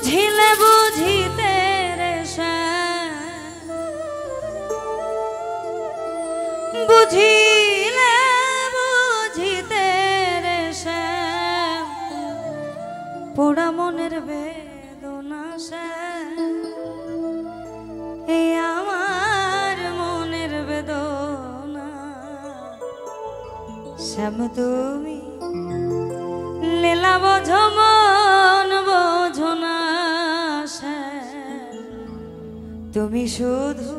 বুঝিলে বুঝিতে রে বুঝিলে বুঝিতে রে পোড়া মনের বেদনা এই আমার মনের বেদনা শ্যাম তুমি লীলা বোঝো মন বোঝো না তুমি শুধু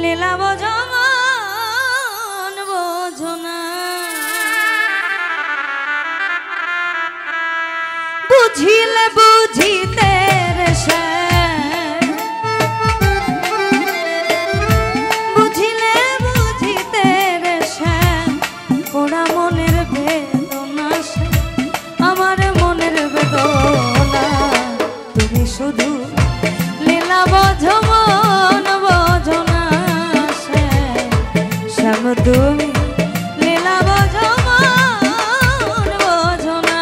লীলা বোঝো মন বোঝো না বুঝিলে বুঝিতে রে বুঝিলে বুঝিতে রে পোড়া মনের বেদনা আমার মনের বেদনা তুমি শুধু লীলা বোঝো মন বোঝো না শ্যাম তুমি লীলা বোঝো মন বোঝো না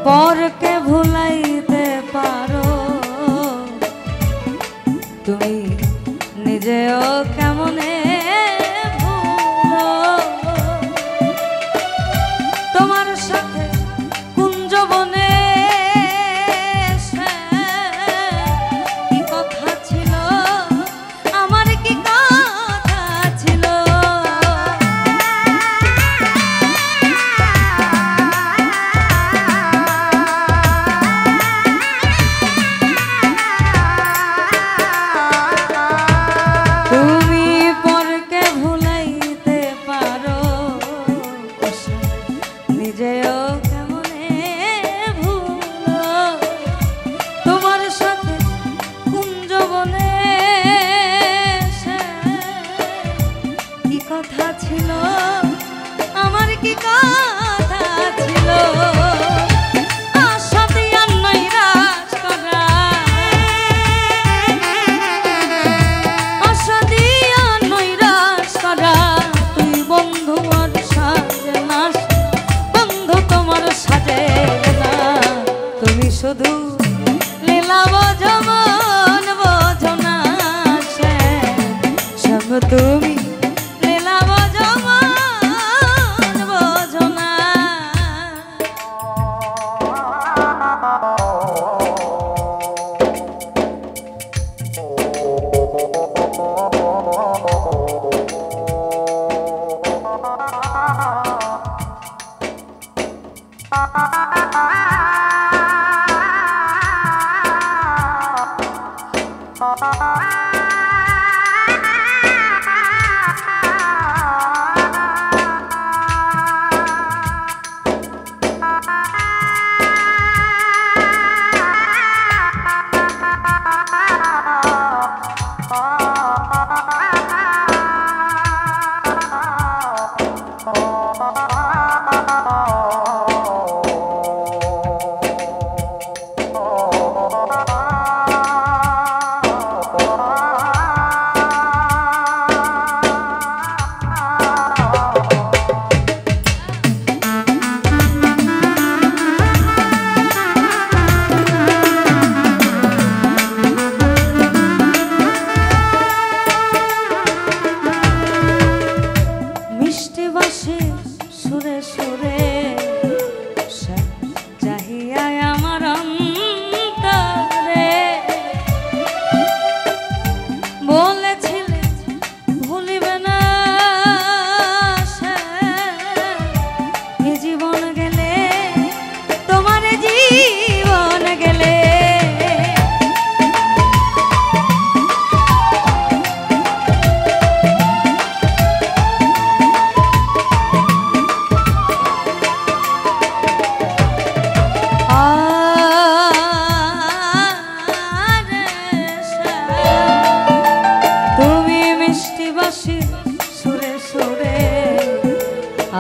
পরকে ভুলাইতে পারো তুমি নিজেও কেমনে ভুলো তোমার সাথে কুঞ্জবনে কি কথা ছিল আমার কি কথা ছিল কথা ছিল আমার কি কথা ছিল আশা দিয়া নৈরাশ করা আশা দিয়া নৈরাশ করা তুই বন্ধু আর সাজে না বন্ধু তোমার সাজে না তুমি শুধু লীলা বোঝো মন বোঝো না শ্যাম তুমি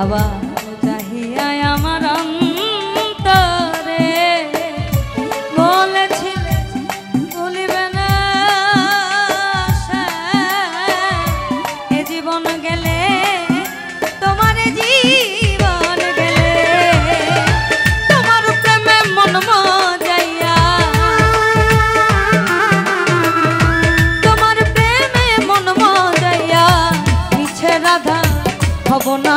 আবার চাহিয়া আমার অন্তরে বলেছিলে ভুলিবে না এ জীবন গেলে তোমার জীবন গেলে তোমার প্রেমে মন মজাইয়া তোমার প্রেমে মন মজাইয়া মিছে রাধা হব না।